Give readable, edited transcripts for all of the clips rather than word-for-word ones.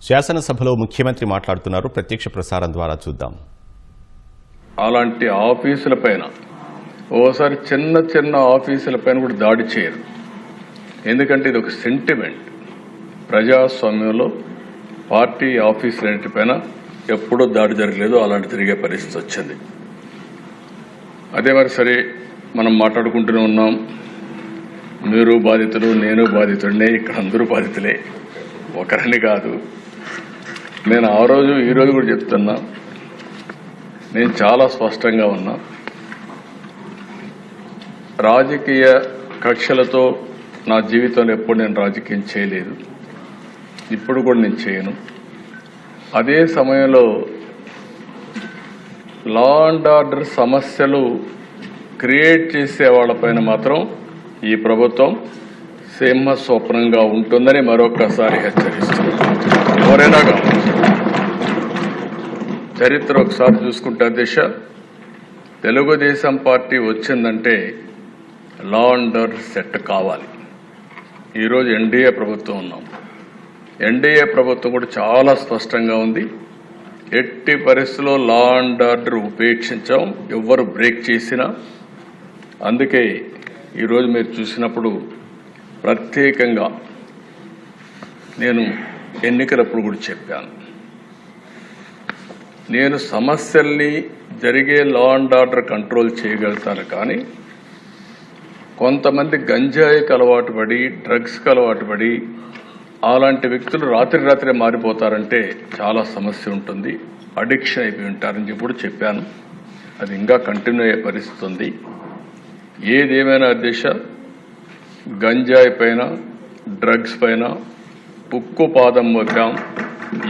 శాసనసభలో ముఖ్యమంత్రి మాట్లాడుతున్నారు. ప్రత్యక్ష ప్రసారం ద్వారా చూద్దాం. అలాంటి ఆఫీసులపైన ఓసారి చిన్న చిన్న ఆఫీసులపైన కూడా దాడి చేయరు. ఎందుకంటే ఇది ఒక సెంటిమెంట్. ప్రజాస్వామ్యంలో పార్టీ ఆఫీసులన్నిటిపైన ఎప్పుడూ దాడి జరగలేదు, అలాంటి తిరిగే పరిస్థితి వచ్చింది. అదే మరి సరే, మనం మాట్లాడుకుంటూనే ఉన్నాం. మీరు బాధితులు, నేను బాధితుడినే, ఇక్కడ అందరూ బాధితులే, ఒకరిని కాదు. నేను ఆ రోజు ఈ రోజు కూడా చెప్తున్నా, నేను చాలా స్పష్టంగా ఉన్నా. రాజకీయ కక్షలతో నా జీవితంలో ఎప్పుడు నేను రాజకీయం చేయలేదు, ఇప్పుడు కూడా నేను చేయను. అదే సమయంలో లా అండ్ ఆర్డర్ సమస్యలు క్రియేట్ చేసే వాళ్ళపైన మాత్రం ఈ ప్రభుత్వం సింహ స్వప్నంగా ఉంటుందని మరొకసారి హెచ్చరిస్తుంది. ఎవరైనా కావచ్చు. చరిత్ర ఒకసారి చూసుకుంటే దిశ, తెలుగుదేశం పార్టీ వచ్చిందంటే లా అండ్ ఆర్డర్ సెట్ కావాలి. ఈరోజు ఎన్డీఏ ప్రభుత్వం ఉన్నాం. ఎన్డీఏ ప్రభుత్వం కూడా చాలా స్పష్టంగా ఉంది. ఎట్టి పరిస్థితుల్లో లా అండ్ ఆర్డర్ ఉపేక్షించాం, ఎవ్వరు బ్రేక్ చేసినా. అందుకే ఈరోజు మీరు చూసినప్పుడు ప్రత్యేకంగా నేను ఎన్నికలప్పుడు కూడా చెప్పాను, నేను సమస్యల్ని జరిగే లా అండ్ ఆర్డర్ కంట్రోల్ చేయగలుగుతాను, కానీ కొంతమంది గంజాయికి అలవాటు పడి, డ్రగ్స్కి అలవాటు పడి అలాంటి వ్యక్తులు రాత్రి మారిపోతారంటే చాలా సమస్య ఉంటుంది, అడిక్షన్ అయిపోయి ఉంటారని చెప్పి చెప్పాను. అది ఇంకా కంటిన్యూ అయ్యే పరిస్థితి ఉంది. ఏదేమైనా దిశ, గంజాయి పైన, డ్రగ్స్ పైన ఉక్కు పాదం మోపాం.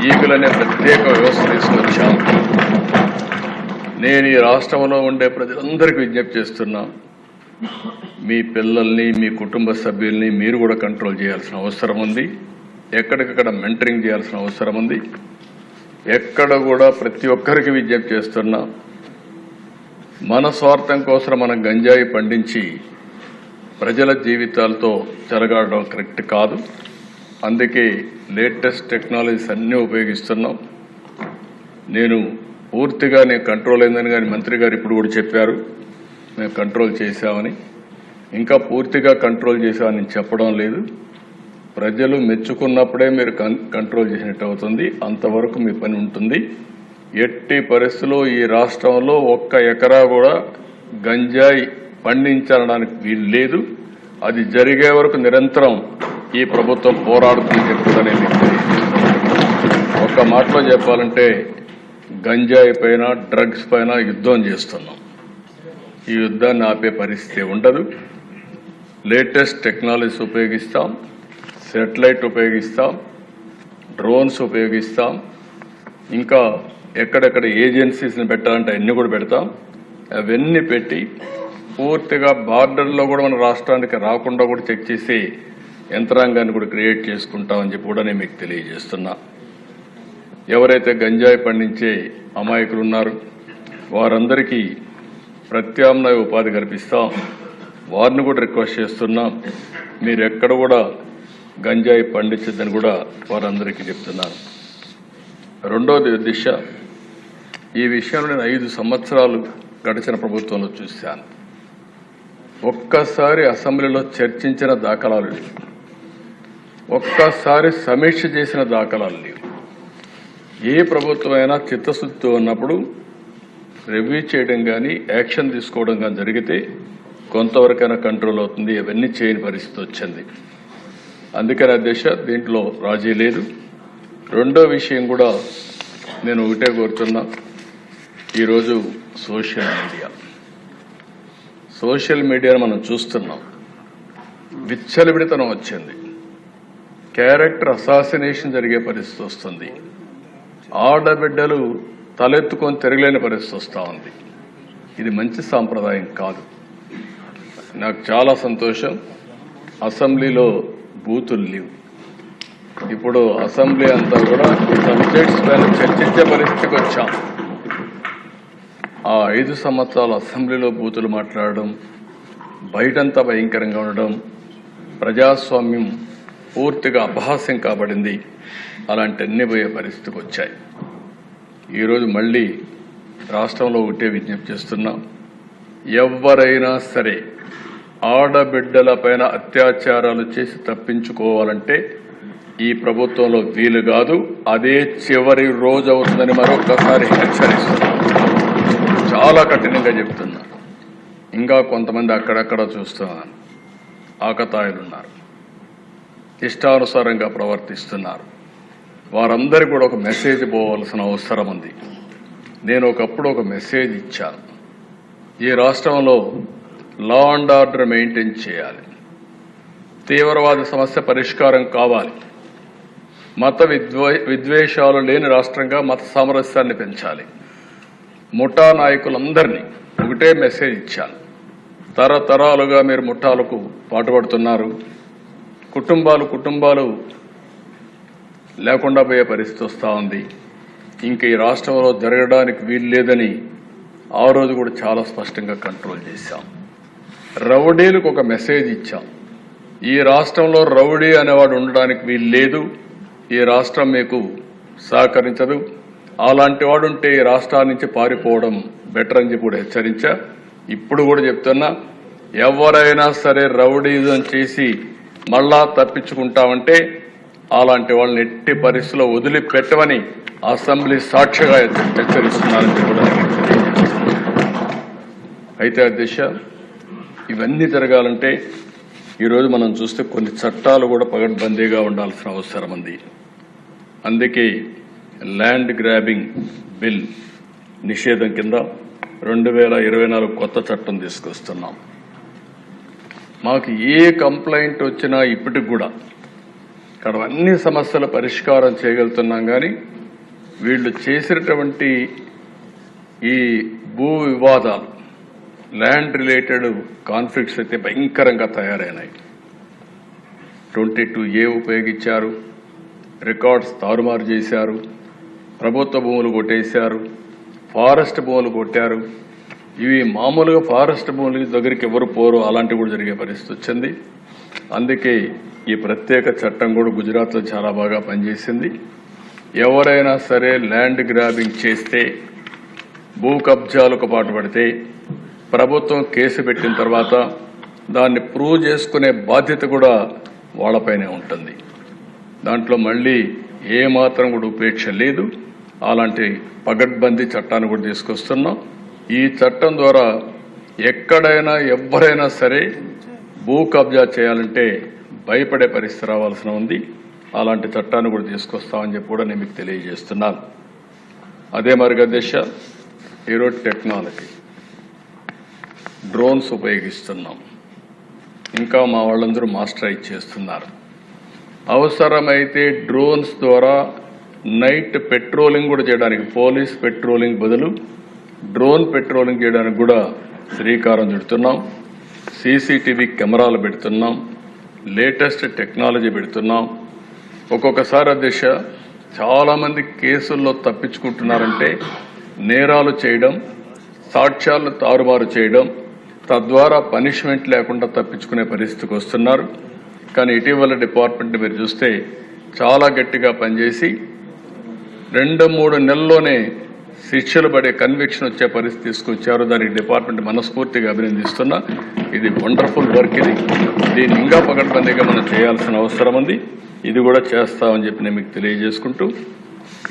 ఈగులనే ప్రత్యేక వ్యవస్థ తీసుకొచ్చాం. నేను ఈ రాష్ట్రంలో ఉండే ప్రజలందరికీ విజ్ఞప్తి చేస్తున్నా, మీ పిల్లల్ని, మీ కుటుంబ సభ్యుల్ని మీరు కూడా కంట్రోల్ చేయాల్సిన అవసరం ఉంది. ఎక్కడికక్కడ మెంటరింగ్ చేయాల్సిన అవసరం ఉంది. ఎక్కడ కూడా ప్రతి ఒక్కరికి విజ్ఞప్తి చేస్తున్నా, మన స్వార్థం కోసం మనం గంజాయి పండించి ప్రజల జీవితాలతో చెలగాడడం కరెక్ట్ కాదు. అందుకే లేటెస్ట్ టెక్నాలజీస్ అన్నీ ఉపయోగిస్తున్నాం. నేను కంట్రోల్ అయిందని కానీ మంత్రి గారు ఇప్పుడు కూడా చెప్పారు, మేము కంట్రోల్ చేశామని. ఇంకా పూర్తిగా కంట్రోల్ చేశామని చెప్పడం లేదు. ప్రజలు మెచ్చుకున్నప్పుడే మీరు కంట్రోల్ చేసినట్టు అవుతుంది, అంతవరకు మీ పని ఉంటుంది. ఎట్టి పరిస్థితుల్లో ఈ రాష్ట్రంలో ఒక్క ఎకరా కూడా గంజాయి పండించడానికి వీలు లేదు. అది జరిగే వరకు నిరంతరం ఈ ప్రభుత్వం పోరాడుతుంది చెప్తుందని ఒక్క మాటలో చెప్పాలంటే, గంజాయి పైన, డ్రగ్స్ పైన యుద్ధం చేస్తున్నాం. ఈ యుద్ధాన్ని ఆపే పరిస్థితి ఉండదు. లేటెస్ట్ టెక్నాలజీస్ ఉపయోగిస్తాం, శాటిలైట్ ఉపయోగిస్తాం, డ్రోన్స్ ఉపయోగిస్తాం. ఇంకా ఎక్కడెక్కడ ఏజెన్సీస్ని పెట్టాలంటే అన్నీ కూడా పెడతాం. అవన్నీ పెట్టి పూర్తిగా బార్డర్లో కూడా మన రాష్ట్రానికి రాకుండా కూడా చెక్ చేసి యంత్రాంగాన్ని కూడా క్రియేట్ చేసుకుంటామని చెప్పి కూడా నేను మీకు తెలియజేస్తున్నా. ఎవరైతే గంజాయి పండించే అమాయకులు ఉన్నారో వారందరికీ ప్రత్యామ్నాయ ఉపాధి కల్పిస్తాం. వారిని కూడా రిక్వెస్ట్ చేస్తున్నాం, మీరు ఎక్కడ కూడా గంజాయి పండించద్దని కూడా వారందరికీ చెప్తున్నాను. రెండోది దిశ, ఈ విషయంలో నేను 5 సంవత్సరాలు గడిచిన ప్రభుత్వంలో చూశాను. ఒక్కసారి అసెంబ్లీలో చర్చించిన దాఖలాలు లేవు, ఒక్కసారి సమీక్ష చేసిన దాఖలాలు లేవు. ఏ ప్రభుత్వమైనా చిత్తశుద్ధితో ఉన్నప్పుడు రివ్యూ చేయడం కానీ, యాక్షన్ తీసుకోవడం కానీ జరిగితే కొంతవరకైనా కంట్రోల్ అవుతుంది. అవన్నీ చేయని పరిస్థితి వచ్చింది. అందుకని అధ్యక్ష, దీంట్లో రాజీ లేదు. రెండో విషయం కూడా నేను ఒకటే కోరుతున్నా, ఈరోజు సోషల్ మీడియాను మనం చూస్తున్నాం. విచ్చలవిడితనం వచ్చింది, క్యారెక్టర్ అసాసినేషన్ జరిగే పరిస్థితి వస్తుంది, ఆడబిడ్డలు తలెత్తుకొని తిరగలేని పరిస్థితి వస్తూ ఉంది. ఇది మంచి సాంప్రదాయం కాదు. నాకు చాలా సంతోషం, అసెంబ్లీలో బూతులు లేవు. ఇప్పుడు అసెంబ్లీ అంతా కూడా సబ్జెక్ట్స్ పైన చర్చించే పరిస్థితికి వచ్చాం. ఆ 5 సంవత్సరాలు అసెంబ్లీలో బూతులు మాట్లాడడం, బయటంతా భయంకరంగా ఉండడం, ప్రజాస్వామ్యం పూర్తిగా అపహాస్యం కాబడింది. అలాంటి అన్ని పోయే పరిస్థితికి వచ్చాయి. ఈరోజు మళ్ళీ రాష్ట్రంలో ఒకటే విజ్ఞప్తి చేస్తున్నాం. ఎవరైనా సరే ఆడబిడ్డలపైన అత్యాచారాలు చేసి తప్పించుకోవాలంటే ఈ ప్రభుత్వంలో వీలు కాదు. అదే చివరి రోజు అవుతుందని మరొకసారి హెచ్చరిస్తున్నాం. చాలా కఠినంగా చెప్తున్నా. ఇంకా కొంతమంది అక్కడక్కడ చూస్తున్నాను, ఆకతాయిలున్నారు, ఇష్టానుసారంగా ప్రవర్తిస్తున్నారు. వారందరికీ కూడా ఒక మెసేజ్ పోవాల్సిన అవసరం ఉంది. నేను ఒకప్పుడు ఒక మెసేజ్ ఇచ్చాను. ఈ రాష్ట్రంలో లా అండ్ ఆర్డర్ మెయింటైన్ చేయాలి. తీవ్రవాద సమస్య పరిష్కారం కావాలి. మత విద్వేషాలు లేని రాష్ట్రంగా మత సామరస్యాన్ని పెంచాలి. ముఠా నాయకులందరినీ ఒకటే మెసేజ్ ఇచ్చాను. తరతరాలుగా మీరు ముఠాలకు పాటుపడుతున్నారు. కుటుంబాలు లేకుండా పోయే పరిస్థితి వస్తూ ఉంది. ఇంక ఈ రాష్ట్రంలో జరగడానికి వీలు లేదని ఆ రోజు కూడా చాలా స్పష్టంగా కంట్రోల్ చేశాం. రౌడీలకు ఒక మెసేజ్ ఇచ్చాం. ఈ రాష్ట్రంలో రౌడీ అనేవాడు ఉండడానికి వీలు లేదు. ఈ రాష్ట్రం మీకు సహకరించదు. అలాంటి వాడు ఉంటే ఈ రాష్ట్రాల నుంచి పారిపోవడం బెటర్ అని చెప్పి కూడా హెచ్చరించా. ఇప్పుడు కూడా చెప్తున్నా, ఎవరైనా సరే రౌడీజం చేసి మళ్ళా తప్పించుకుంటామంటే అలాంటి వాళ్ళని ఎట్టి పరిస్థితుల్లో వదిలిపెట్టమని అసెంబ్లీ సాక్షిగా హెచ్చరిస్తున్నారని కూడా అయితే అధ్యక్ష, ఇవన్నీ జరగాలంటే ఈరోజు మనం చూస్తే కొన్ని చట్టాలు కూడా పగడ్బందీగా ఉండాల్సిన అవసరం ఉంది. అందుకే ల్యాండ్ గ్రాబింగ్ బిల్ నిషేధం కింద 2024 కొత్త చట్టం తీసుకొస్తున్నాం. మాకు ఏ కంప్లైంట్ వచ్చినా ఇప్పటికి కూడా ఇక్కడ అన్ని సమస్యల పరిష్కారం చేయగలుగుతున్నాం. కానీ వీళ్ళు చేసినటువంటి ఈ భూ వివాదాలు, ల్యాండ్ రిలేటెడ్ కాన్ఫ్లిక్ట్స్ అయితే భయంకరంగా తయారైనాయి. 22A ఉపయోగించారు, రికార్డ్స్ తారుమారు చేశారు, ప్రభుత్వ భూములు కొట్టేశారు, ఫారెస్ట్ భూములు కొట్టారు. ఇవి మామూలుగా ఫారెస్ట్ భూముల దగ్గరికి ఎవరు పోరు, అలాంటివి కూడా జరిగే పరిస్థితి వచ్చింది. అందుకే ఈ ప్రత్యేక చట్టం కూడా గుజరాత్లో చాలా బాగా పనిచేసింది. ఎవరైనా సరే ల్యాండ్ గ్రాబింగ్ చేస్తే, భూ కబ్జాలకు పాటుపడితే ప్రభుత్వం కేసు పెట్టిన తర్వాత దాన్ని ప్రూవ్ చేసుకునే బాధ్యత కూడా వాళ్ళపైనే ఉంటుంది. దాంట్లో మళ్ళీ ఏమాత్రం కూడా ఉపేక్ష లేదు. అలాంటి పగడ్బందీ చట్టాన్ని కూడా తీసుకొస్తున్నాం. ఈ చట్టం ద్వారా ఎక్కడైనా ఎవరైనా సరే భూ కబ్జా చేయాలంటే భయపడే పరిస్థితి రావాల్సిన ఉంది. అలాంటి చట్టాన్ని కూడా తీసుకొస్తామని చెప్పి కూడా నేను మీకు తెలియజేస్తున్నాను. అదే మరిగా దిశ ఈరోజు టెక్నాలజీ, డ్రోన్స్ ఉపయోగిస్తున్నాం. ఇంకా మా వాళ్ళందరూ మాస్టరైజ్ చేస్తున్నారు. అవసరమైతే డ్రోన్స్ ద్వారా నైట్ పెట్రోలింగ్ కూడా చేయడానికి, పోలీస్ పెట్రోలింగ్ బదులు డ్రోన్ పెట్రోలింగ్ చేయడానికి కూడా శ్రీకారం చుడుతున్నాం. సీసీటీవీ కెమెరాలు పెడుతున్నాం, లేటెస్ట్ టెక్నాలజీ పెడుతున్నాం. ఒక్కొక్కసారి అధ్యక్ష చాలామంది కేసుల్లో తప్పించుకుంటున్నారంటే నేరాలు చేయడం, సాక్ష్యాలను తారుమారు చేయడం, తద్వారా పనిష్మెంట్ లేకుండా తప్పించుకునే పరిస్థితికి వస్తున్నారు. కానీ ఇటీవల డిపార్ట్మెంట్ మీరు చూస్తే చాలా గట్టిగా పనిచేసి 2-3 నెలల్లోనే శిక్షలు పడే కన్విక్షన్ వచ్చే పరిస్థితి తీసుకొచ్చారు. దానికి డిపార్ట్మెంట్ మనస్ఫూర్తిగా అభినందిస్తున్నా. ఇది వండర్ఫుల్ వర్క్. దీన్ని ఇంకా పకడ్బందీగా మనం చేయాల్సిన అవసరం ఉంది. ఇది కూడా చేస్తామని చెప్పి నేను మీకు తెలియజేసుకుంటూ,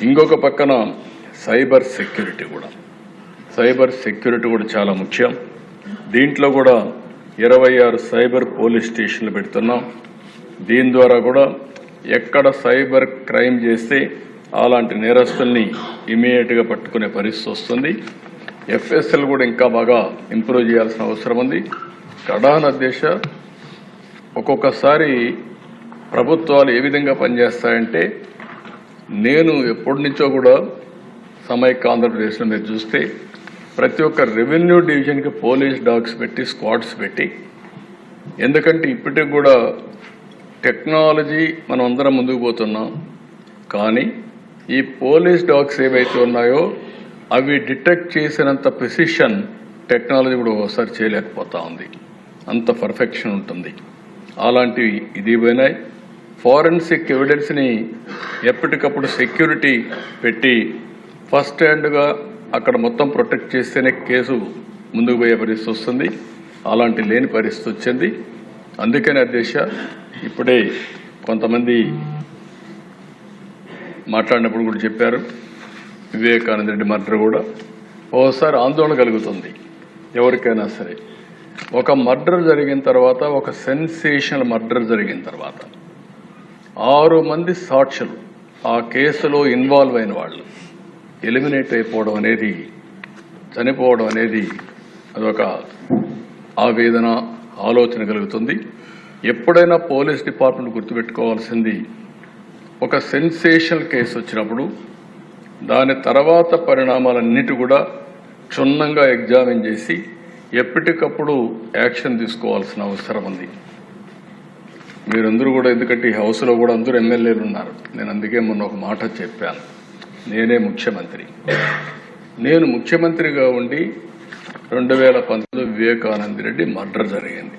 ఇంకొక పక్కన సైబర్ సెక్యూరిటీ కూడా చాలా ముఖ్యం. దీంట్లో కూడా 26 సైబర్ పోలీస్ స్టేషన్లు పెడుతున్నాం. దీని ద్వారా కూడా ఎక్కడ సైబర్ క్రైమ్ చేస్తే అలాంటి నేరస్తుల్ని ఇమీడియట్గా పట్టుకునే పరిస్థితి వస్తుంది. FSL కూడా ఇంకా బాగా ఇంప్రూవ్ చేయాల్సిన అవసరం ఉంది. కడాన దేశ ఒక్కొక్కసారి ప్రభుత్వాలు ఏ విధంగా పనిచేస్తాయంటే, నేను ఎప్పటి నుంచో కూడా సమైక్య ఆంధ్రప్రదేశ్లో మీరు చూస్తే ప్రతి ఒక్క రెవెన్యూ డివిజన్కి పోలీస్ డాగ్స్ పెట్టి, స్క్వాడ్స్ పెట్టి, ఎందుకంటే ఇప్పటికి కూడా టెక్నాలజీ మనం అందరం ముందుకు పోతున్నాం. కానీ ఈ పోలీస్ డాగ్స్ ఏవైతే ఉన్నాయో అవి డిటెక్ట్ చేసినంత ప్రిసిషన్ టెక్నాలజీ కూడా ఒకసారి చేయలేకపోతా ఉంది. అంత పర్ఫెక్షన్ ఉంటుంది. అలాంటివి ఇది పోయినాయి. ఫారెన్సిక్ ఎవిడెన్స్ని ఎప్పటికప్పుడు సెక్యూరిటీ పెట్టి ఫస్ట్ హ్యాండ్గా అక్కడ మొత్తం ప్రొటెక్ట్ చేస్తేనే కేసు ముందుకు పోయే పరిస్థితి వస్తుంది. అలాంటి లేని పరిస్థితి వచ్చింది. అందుకని అధ్యక్ష, ఇప్పుడే కొంతమంది మాట్లాడినప్పుడు కూడా చెప్పారు, వివేకానంద రెడ్డి మర్డర్ కూడా ఓసారి ఆందోళన కలుగుతుంది ఎవరికైనా సరే. ఒక మర్డర్ జరిగిన తర్వాత, ఒక సెన్సేషనల్ మర్డర్ జరిగిన తర్వాత 6 మంది సాక్షులు ఆ కేసులో ఇన్వాల్వ్ అయిన వాళ్ళు ఎలిమినేట్ అయిపోవడం అనేది, చనిపోవడం అనేది అదొక ఆవేదన, ఆలోచన కలుగుతుంది. ఎప్పుడైనా పోలీస్ డిపార్ట్మెంట్ గుర్తుపెట్టుకోవాల్సింది, ఒక సెన్సేషనల్ కేసు వచ్చినప్పుడు దాని తర్వాత పరిణామాలన్నిటి కూడా క్షుణ్ణంగా ఎగ్జామిన్ చేసి ఎప్పటికప్పుడు యాక్షన్ తీసుకోవాల్సిన అవసరం ఉంది. మీరందరూ కూడా, ఎందుకంటే ఈ హౌస్లో కూడా అందరూ ఎమ్మెల్యేలు ఉన్నారు. నేను అందుకే మొన్న ఒక మాట చెప్పాను, నేనే ముఖ్యమంత్రి. నేను ముఖ్యమంత్రిగా ఉండి 2019 వివేకానంద రెడ్డి మర్డర్ జరిగింది.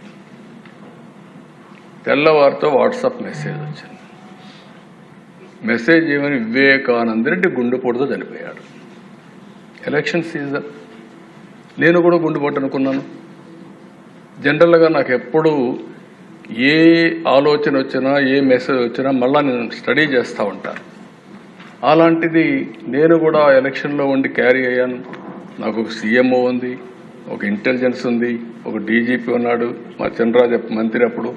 తెల్లవారితో వాట్సాప్ మెసేజ్ వచ్చింది. మెసేజ్ ఏమని, వివేకానంద రెడ్డి గుండెపోటుతో చనిపోయాడు. ఎలక్షన్ సీజన్, నేను కూడా గుండెపోటు అనుకున్నాను. జనరల్గా నాకు ఎప్పుడు ఏ ఆలోచన వచ్చినా, ఏ మెసేజ్ వచ్చినా మళ్ళా నేను స్టడీ చేస్తూ ఉంటాను. అలాంటిది నేను కూడా ఎలక్షన్లో ఉండి క్యారీ అయ్యాను. నాకు ఒక సీఎంఓ ఉంది, ఒక ఇంటెలిజెన్స్ ఉంది, ఒక డీజీపీ ఉన్నాడు, మా చంద్రరాజు మంత్రి, అప్పుడు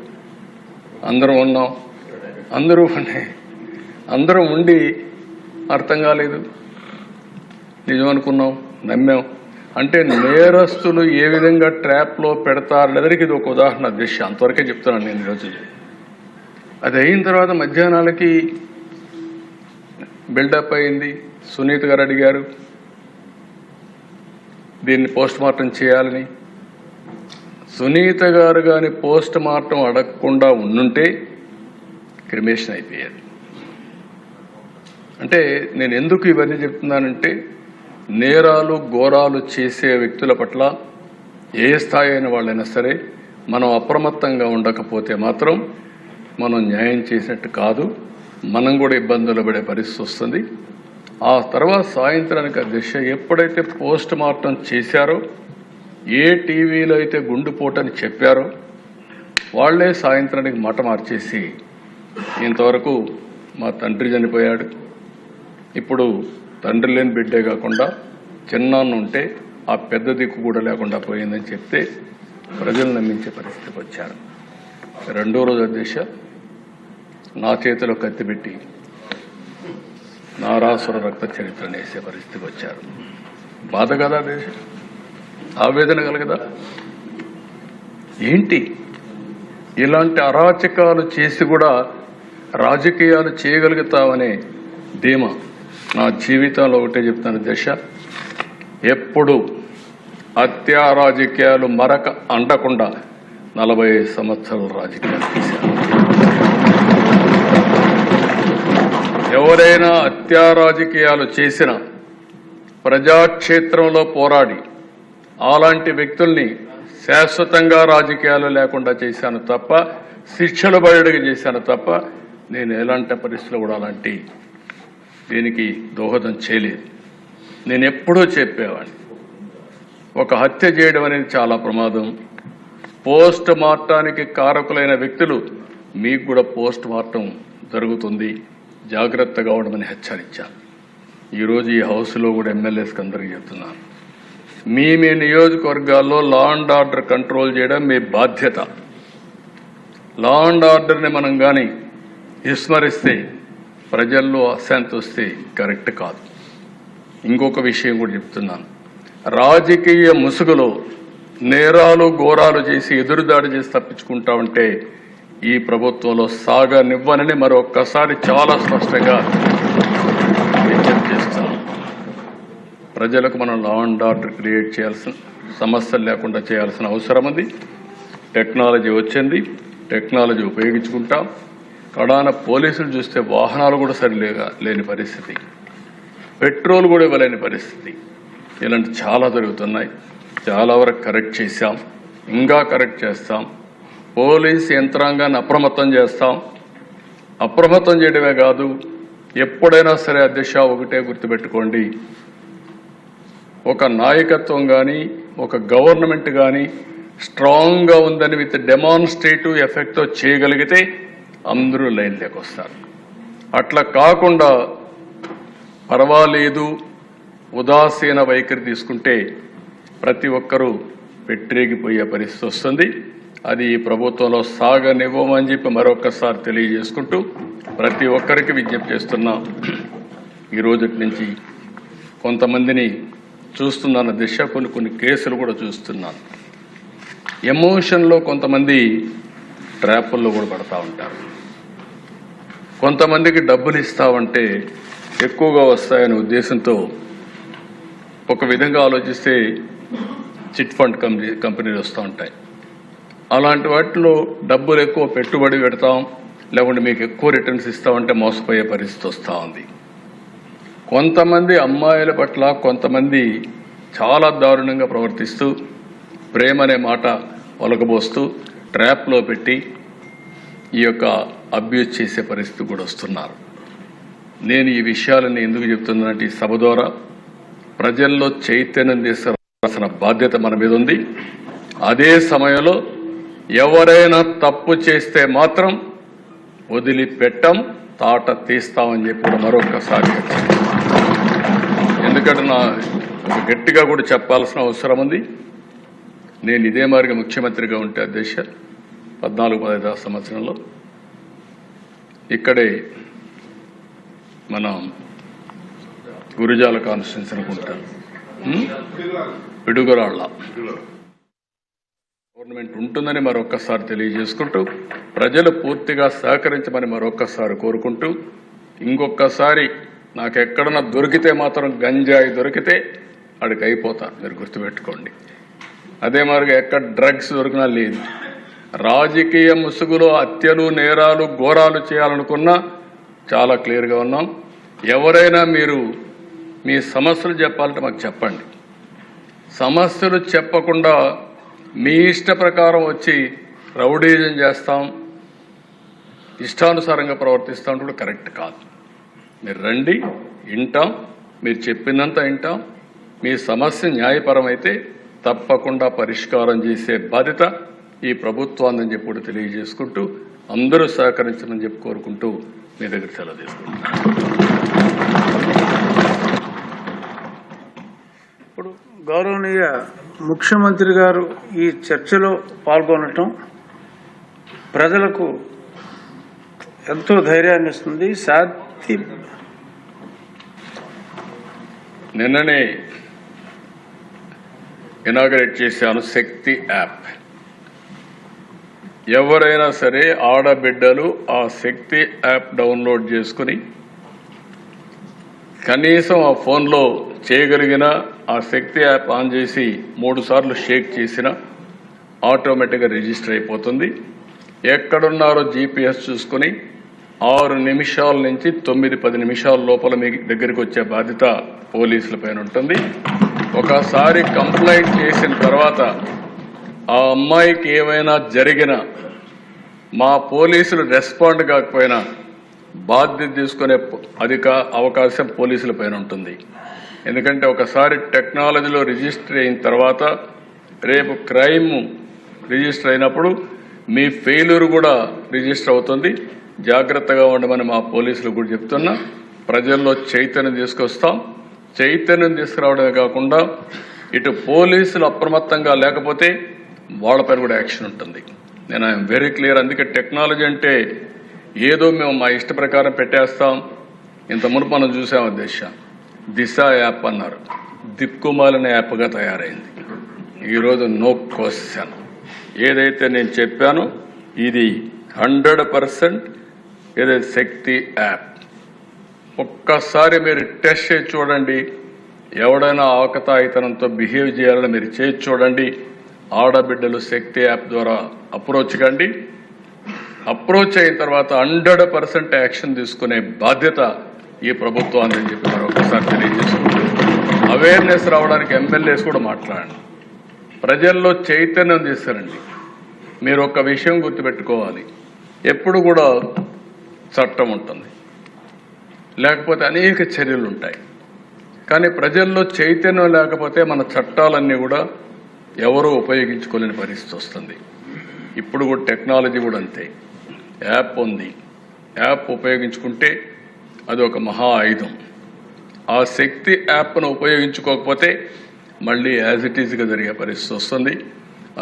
అందరం ఉన్నాం. అందరం ఉండి అర్థం కాలేదు, నిజం అనుకున్నాం, నమ్మాం. అంటే నేరస్తులు ఏ విధంగా ట్రాప్లో పెడతారనేదానికి ఇది ఒక ఉదాహరణ అధ్యక్ష. అంతవరకే చెప్తున్నాను నేను ఈరోజు. అది అయిన తర్వాత మధ్యాహ్నాలకి బిల్డప్ అయింది. సునీత గారు అడిగారు దీన్ని పోస్ట్ మార్టం చేయాలని. సునీత గారు కానీ పోస్ట్ మార్టం అడగకుండా ఉండుంటే క్రిమేషన్ అయిపోయేది. అంటే నేను ఎందుకు ఇవన్నీ చెప్తున్నానంటే, నేరాలు ఘోరాలు చేసే వ్యక్తుల పట్ల ఏ స్థాయి అయిన వాళ్ళైనా సరే మనం అప్రమత్తంగా ఉండకపోతే మాత్రం మనం న్యాయం చేసినట్టు కాదు, మనం కూడా ఇబ్బందులు పడే పరిస్థితి వస్తుంది. ఆ తర్వాత సాయంత్రానికి అధ్యక్ష, ఎప్పుడైతే పోస్ట్ మార్టం చేశారో, ఏ టీవీలో అయితే గుండెపోటని చెప్పారో వాళ్లే సాయంత్రానికి మాట మార్చేసి, ఇంతవరకు మా తండ్రి చనిపోయాడు, ఇప్పుడు తండ్రి లేని బిడ్డే కాకుండా చిన్నాన్న ఉంటే ఆ పెద్ద దిక్కు కూడా లేకుండా పోయిందని చెప్తే ప్రజలు నమ్మించే పరిస్థితికి వచ్చారు. రెండో రోజు అధ్యక్ష, నా చేతిలో కత్తి పెట్టి నారాసుర రక్త చరిత్రను వేసే పరిస్థితికి వచ్చారు. బాధ కదా దేశ, ఆవేదన కలగదా? ఏంటి ఇలాంటి అరాచకాలు చేసి కూడా రాజకీయాలు చేయగలుగుతామనే ధీమా నా జీవితంలో ఒకటే చెప్తాను దశ, ఎప్పుడు హత్యా రాజకీయాలు మరక అంటకుండా 45 సంవత్సరాల రాజకీయాలు చేశాను. ఎవరైనా హత్యా రాజకీయాలు చేసిన ప్రజాక్షేత్రంలో పోరాడి అలాంటి వ్యక్తుల్ని శాశ్వతంగా రాజకీయాలు లేకుండా చేశాను తప్ప, శిక్షలు బయటకు చేశాను తప్ప, నేను ఎలాంటి పరిస్థితులు కూడా అలాంటి దీనికి దోహదం చేయలేదు. నేను ఎప్పుడూ చెప్పేవాడిని, ఒక హత్య చేయడం అనేది చాలా ప్రమాదం. పోస్ట్ మార్టానికి కారకులైన వ్యక్తులు మీకు కూడా పోస్ట్ మార్టం జరుగుతుంది, జాగ్రత్తగా ఉండమని హెచ్చరించాను. ఈరోజు ఈ హౌస్లో కూడా ఎమ్మెల్యేస్కి అందరికీ చెప్తున్నాను, మీ నియోజకవర్గాల్లో లా అండ్ ఆర్డర్ కంట్రోల్ చేయడం మీ బాధ్యత. లా అండ్ ఆర్డర్ని మనం కానీ విస్మరిస్తే, ప్రజల్లో అశాంతి వస్తే కరెక్ట్ కాదు. ఇంకొక విషయం కూడా చెప్తున్నాను, రాజకీయ ముసుగులో నేరాలు ఘోరాలు చేసి ఎదురుదాడి చేసి తప్పించుకుంటా ఉంటే ఈ ప్రభుత్వంలో సాగనివ్వనని మరొక్కసారి చాలా స్పష్టంగా విజ్ఞప్తి చేస్తాను. ప్రజలకు మనం లా అండ్ ఆర్డర్ క్రియేట్ చేయాల్సిన, సమస్యలు లేకుండా చేయాల్సిన అవసరం ఉంది. టెక్నాలజీ వచ్చింది, టెక్నాలజీ ఉపయోగించుకుంటాం. కడాన పోలీసులు చూస్తే వాహనాలు కూడా లేని పరిస్థితి, పెట్రోల్ కూడా ఇవ్వలేని పరిస్థితి, ఇలాంటి చాలా జరుగుతున్నాయి. చాలా వరకు కరెక్ట్ చేశాం, ఇంకా కరెక్ట్ చేస్తాం. పోలీస్ యంత్రాంగాన్ని అప్రమత్తం చేస్తాం. అప్రమత్తం చేయడమే కాదు, ఎప్పుడైనా సరే అధ్యక్ష ఒకటే గుర్తుపెట్టుకోండి, ఒక నాయకత్వం కానీ ఒక గవర్నమెంట్ కానీ స్ట్రాంగ్గా ఉందని విత్ డెమాన్స్ట్రేటివ్ ఎఫెక్ట్తో చేయగలిగితే అందరూ లైన్లోకి వస్తారు. అట్లా కాకుండా పర్వాలేదు ఉదాసీన వైఖరి తీసుకుంటే ప్రతి ఒక్కరూ పెట్టిరేగిపోయే పరిస్థితి వస్తుంది. అది ఈ ప్రభుత్వంలో సాగనివ్వమని చెప్పి మరొకసారి తెలియజేసుకుంటూ ప్రతి ఒక్కరికి విజ్ఞప్తి చేస్తున్నాం. ఈ రోజుటి నుంచి కొంతమందిని చూస్తున్నాను దిశ, కొన్ని కేసులు కూడా చూస్తున్నాను. ఎమోషన్లో కొంతమంది ట్రాపుల్లో కూడా పడతా ఉంటారు. కొంతమందికి డబ్బులు ఇస్తామంటే ఎక్కువగా వస్తాయనే ఉద్దేశంతో ఒక విధంగా ఆలోచిస్తే చిట్ ఫండ్ కంపెనీలు వస్తూ ఉంటాయి. అలాంటి వాటిలో డబ్బులు ఎక్కువ పెట్టుబడి పెడతాం, లేకుంటే మీకు ఎక్కువ రిటర్న్స్ ఇస్తామంటే మోసపోయే పరిస్థితి వస్తూ ఉంది. కొంతమంది అమ్మాయిల పట్ల కొంతమంది చాలా దారుణంగా ప్రవర్తిస్తూ ప్రేమ అనే మాట ఒలకబోస్తూ ట్రాప్లో పెట్టి ఈ యొక్క అబ్యూజ్ చేసే పరిస్థితి కూడా వస్తున్నారు. నేను ఈ విషయాలను ఎందుకు చెప్తున్నానంటే ఈ సభ ద్వారా ప్రజల్లో చైతన్యం తీసుకురావాల్సిన బాధ్యత మన మీద ఉంది. అదే సమయంలో ఎవరైనా తప్పు చేస్తే మాత్రం వదిలిపెట్టం, తాట తీస్తామని చెప్పి కూడా మరొకసారి, ఎందుకంటే నా గట్టిగా కూడా చెప్పాల్సిన అవసరం ఉంది. నేను ఇదే మాదిరిగా ముఖ్యమంత్రిగా ఉంటే అధ్యక్ష 14-15 సంవత్సరంలో ఇక్కడే మనం గురుజాల కాన్స్టిట్యున్సీ అనుకుంటాం, పిడుగురాళ్ళ గవర్నమెంట్ ఉంటుందని మరొక్కసారి తెలియజేసుకుంటూ ప్రజలు పూర్తిగా సహకరించమని మరొక్కసారి కోరుకుంటూ, ఇంకొకసారి నాకు ఎక్కడన్నా దొరికితే మాత్రం గంజాయి దొరికితే అడికి అయిపోతాను, మీరు గుర్తుపెట్టుకోండి. అదే మాదిరిగా ఎక్కడ డ్రగ్స్ దొరికినా లేదు. రాజకీయ ముసుగులో హత్యలు నేరాలు ఘోరాలు చేయాలనుకున్నా చాలా క్లియర్గా ఉన్నాం. ఎవరైనా మీరు మీ సమస్యలు చెప్పాలంటే మాకు చెప్పండి. సమస్యలు చెప్పకుండా మీ ఇష్ట ప్రకారం వచ్చి రౌడీజం చేస్తాం, ఇష్టానుసారంగా ప్రవర్తిస్తాం కూడా కరెక్ట్ కాదు. మీరు రండి, వింటాం, మీరు చెప్పినంత వింటాం. మీ సమస్య న్యాయపరమైతే తప్పకుండా పరిష్కారం చేసే బాధ్యత ఈ ప్రభుత్వాన్ని చెప్పి కూడా తెలియజేసుకుంటూ అందరూ సహకరించమని చెప్పి కోరుకుంటూ మీ దగ్గర సెలవు తీసుకుంటున్నాను. ఇప్పుడు గౌరవనీయ ముఖ్యమంత్రి గారు ఈ చర్చలో పాల్గొనటం ప్రజలకు ఎంతో ధైర్యాన్ని ఇస్తుంది. నిన్ననే ఇనాగరేట్ చేశాను శక్తి యాప్. ఎవరైనా సరే ఆడబిడ్డలు ఆ శక్తి యాప్ డౌన్లోడ్ చేసుకుని కనీసం ఆ ఫోన్లో చేయగలిగిన ఆ శక్తి యాప్ ఆన్ చేసి 3 సార్లు షేక్ చేసిన ఆటోమేటిక్గా రిజిస్టర్ అయిపోతుంది. ఎక్కడున్నారో జీపీఎస్ చూసుకుని 6 నిమిషాల నుంచి 9-10 నిమిషాల లోపల మీ దగ్గరికి వచ్చే బాధ్యత పోలీసుల పైన ఉంటుంది. ఒకసారి కంప్లైంట్ చేసిన తర్వాత ఆ అమ్మాయికి ఏమైనా జరిగినా మా పోలీసులు రెస్పాండ్ కాకపోయినా బాధ్యత తీసుకునే అవకాశం పోలీసుల పైన ఉంటుంది. ఎందుకంటే ఒకసారి టెక్నాలజీలో రిజిస్టర్ అయిన తర్వాత రేపు క్రైమ్ రిజిస్టర్ అయినప్పుడు మీ ఫెయిల్యూర్ కూడా రిజిస్టర్ అవుతుంది. జాగ్రత్తగా ఉండమని మా పోలీసులు కూడా చెప్తున్నా. ప్రజల్లో చైతన్యం తీసుకొస్తాం. చైతన్యం తీసుకురావడమే కాకుండా ఇటు పోలీసులు అప్రమత్తంగా లేకపోతే వాళ్ళపైన కూడా యాక్షన్ ఉంటుంది. నేను ఐఎమ్ వెరీ క్లియర్. అందుకే టెక్నాలజీ అంటే ఏదో మేము మా ఇష్ట ప్రకారం పెట్టేస్తాం. ఇంత మునుపు మనం చూసాం అధ్యక్ష, దిశ యాప్ అన్నారు, దిక్కుమాలిన యాప్గా తయారైంది. ఈరోజు నో క్వశ్చన్, ఏదైతే నేను చెప్పానో ఇది 100% ఏదైతే శక్తి యాప్. ఒక్కసారి మీరు టెస్ట్ చేసి చూడండి. ఎవడైనా ఆకతాయితనంతో బిహేవ్ చేయాలని మీరు చేసి చూడండి. ఆడబిడ్డలు శక్తి యాప్ ద్వారా అప్రోచ్ కండి. అప్రోచ్ అయిన తర్వాత 100% యాక్షన్ తీసుకునే బాధ్యత ఈ ప్రభుత్వాన్ని అని చెప్పి మరొకసారి తెలియజేసుకుంటూ అవేర్నెస్ రావడానికి ఎమ్మెల్యేస్ కూడా మాట్లాడండి. ప్రజల్లో చైతన్యం తీసుకురండి. మీరు ఒక విషయం గుర్తుపెట్టుకోవాలి, ఎప్పుడు కూడా చట్టం ఉంటుంది, లేకపోతే అనేక చర్యలు ఉంటాయి. కానీ ప్రజల్లో చైతన్యం లేకపోతే మన చట్టాలన్నీ కూడా ఎవరూ ఉపయోగించుకోలేని పరిస్థితి వస్తుంది. ఇప్పుడు కూడా టెక్నాలజీ కూడా అంతే. యాప్ ఉంది, యాప్ ఉపయోగించుకుంటే అది ఒక మహా ఆయుధం. ఆ శక్తి యాప్ను ఉపయోగించుకోకపోతే మళ్ళీ యాజ్ ఇట్ ఈజ్గా జరిగే పరిస్థితి వస్తుంది.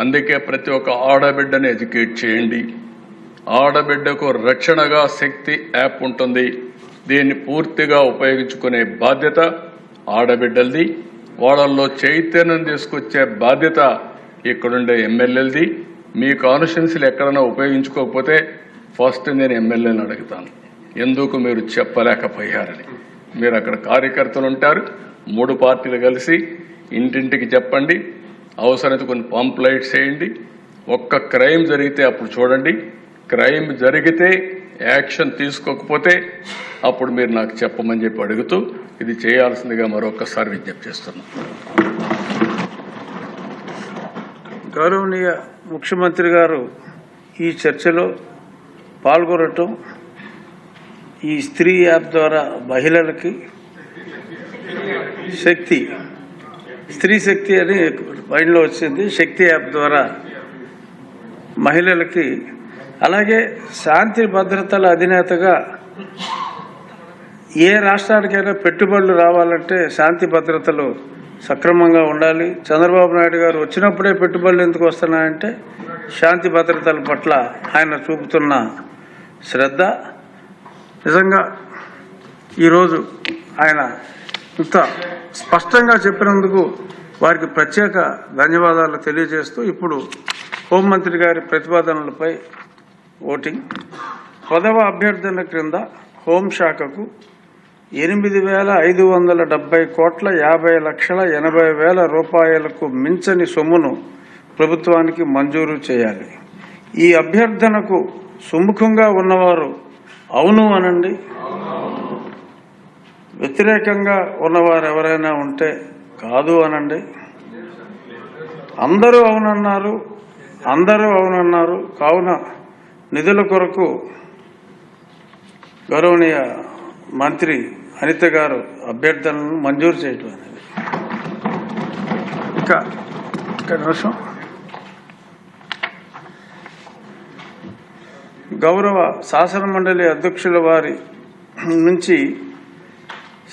అందుకే ప్రతి ఒక్క ఆడబిడ్డని ఎడ్యుకేట్ చేయండి. ఆడబిడ్డకు రక్షణగా శక్తి యాప్ ఉంటుంది. దీన్ని పూర్తిగా ఉపయోగించుకునే బాధ్యత ఆడబిడ్డలది. వాళ్ళల్లో చైతన్యం తీసుకొచ్చే బాధ్యత ఇక్కడుండే ఎమ్మెల్యేలది. మీ కాన్స్టిట్యున్సీలు ఎక్కడైనా ఉపయోగించుకోకపోతే ఫస్ట్ నేను ఎమ్మెల్యేని అడుగుతాను, ఎందుకు మీరు చెప్పలేకపోయారని. మీరు అక్కడ కార్యకర్తలు ఉంటారు, 3 పార్టీలు కలిసి ఇంటింటికి చెప్పండి. అవసరమైతే కొన్ని పాంప్లైట్స్ వేయండి. ఒక్క క్రైమ్ జరిగితే అప్పుడు చూడండి. క్రైమ్ జరిగితే యాక్షన్ తీసుకోకపోతే అప్పుడు మీరు నాకు చెప్పమని చెప్పి అడుగుతూ ఇది చేయాల్సిందిగా మరొకసారి విజ్ఞప్తి చేస్తున్నాను. గౌరవనీయ ముఖ్యమంత్రి గారు ఈ చర్చలో పాల్గొనటం, ఈ స్త్రీ యాప్ ద్వారా మహిళలకి స్త్రీ శక్తి అని మైండ్లో వచ్చింది. శక్తి యాప్ ద్వారా మహిళలకి, అలాగే శాంతి భద్రతల అధినేతగా ఏ రాష్ట్రానికైనా పెట్టుబడులు రావాలంటే శాంతి భద్రతలు సక్రమంగా ఉండాలి. చంద్రబాబు నాయుడు గారు వచ్చినప్పుడే పెట్టుబడులు ఎందుకు వస్తున్నాయంటే శాంతి భద్రతల పట్ల ఆయన చూపుతున్న శ్రద్ధ. నిజంగా ఈరోజు ఆయన ఇంత స్పష్టంగా చెప్పినందుకు వారికి ప్రత్యేక ధన్యవాదాలు తెలియజేస్తూ ఇప్పుడు హోంమంత్రి గారి ప్రతిపాదనలపై ఓటింగ్. 10వ అభ్యర్థన క్రింద హోంశాఖకు 8,570,50,80,80,000 రూపాయలకు మించని సొమ్మును ప్రభుత్వానికి మంజూరు చేయాలి. ఈ అభ్యర్థనకు సుముఖంగా ఉన్నవారు అవును అనండి. వ్యతిరేకంగా ఉన్నవారు ఎవరైనా ఉంటే కాదు అనండి. అందరూ అవునన్నారు. కావున నిధుల కొరకు గౌరవనీయ మంత్రి అనిత గారు అభ్యర్థనలను మంజూరు చేయడం అనేది. ఇక నిమిషం. గౌరవ శాసన మండలి అధ్యక్షుల వారి నుంచి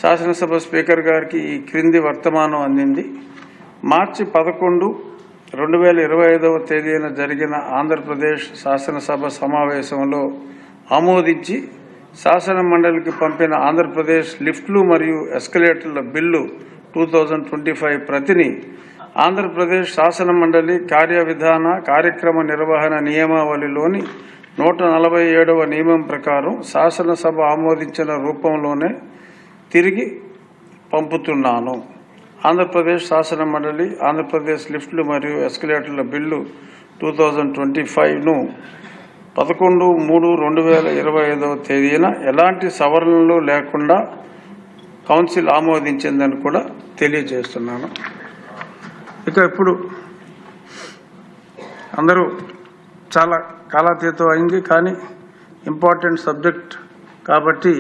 శాసనసభ స్పీకర్ గారికి ఈ క్రింది వర్తమానం అందింది. మార్చి 11, 2025వ తేదీన జరిగిన ఆంధ్రప్రదేశ్ శాసనసభ సమావేశంలో ఆమోదించి శాసన మండలికి పంపిన ఆంధ్రప్రదేశ్ లిఫ్ట్లు మరియు ఎస్కలేటర్ల బిల్లు 2025 ప్రతిని ఆంధ్రప్రదేశ్ శాసన మండలి కార్యవిధాన కార్యక్రమ నిర్వహణ నియమావళిలోని 147వ నియమం ప్రకారం శాసనసభ ఆమోదించిన రూపంలోనే తిరిగి పంపుతున్నాను. ఆంధ్రప్రదేశ్ శాసన మండలి ఆంధ్రప్రదేశ్ లిఫ్ట్లు మరియు ఎస్కలేటర్ల బిల్లు 2025ను 11/3/2025వ తేదీన ఎలాంటి సవరణలు లేకుండా కౌన్సిల్ ఆమోదించిందని కూడా తెలియజేస్తున్నాను. ఇక ఇప్పుడు అందరూ చాలా కాలాతీతం అయింది, కానీ ఇంపార్టెంట్ సబ్జెక్ట్ కాబట్టి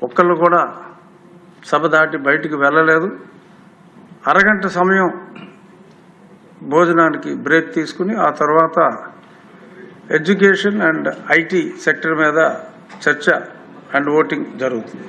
ఒక్కళ్ళు కూడా సభ దాటి బయటికి వెళ్ళలేదు. అరగంట సమయం భోజనానికి బ్రేక్ తీసుకుని ఆ తర్వాత ఎడ్యుకేషన్ అండ్ ఐటీ సెక్టర్ మీద చర్చ అండ్ ఓటింగ్ జరుగుతుంది.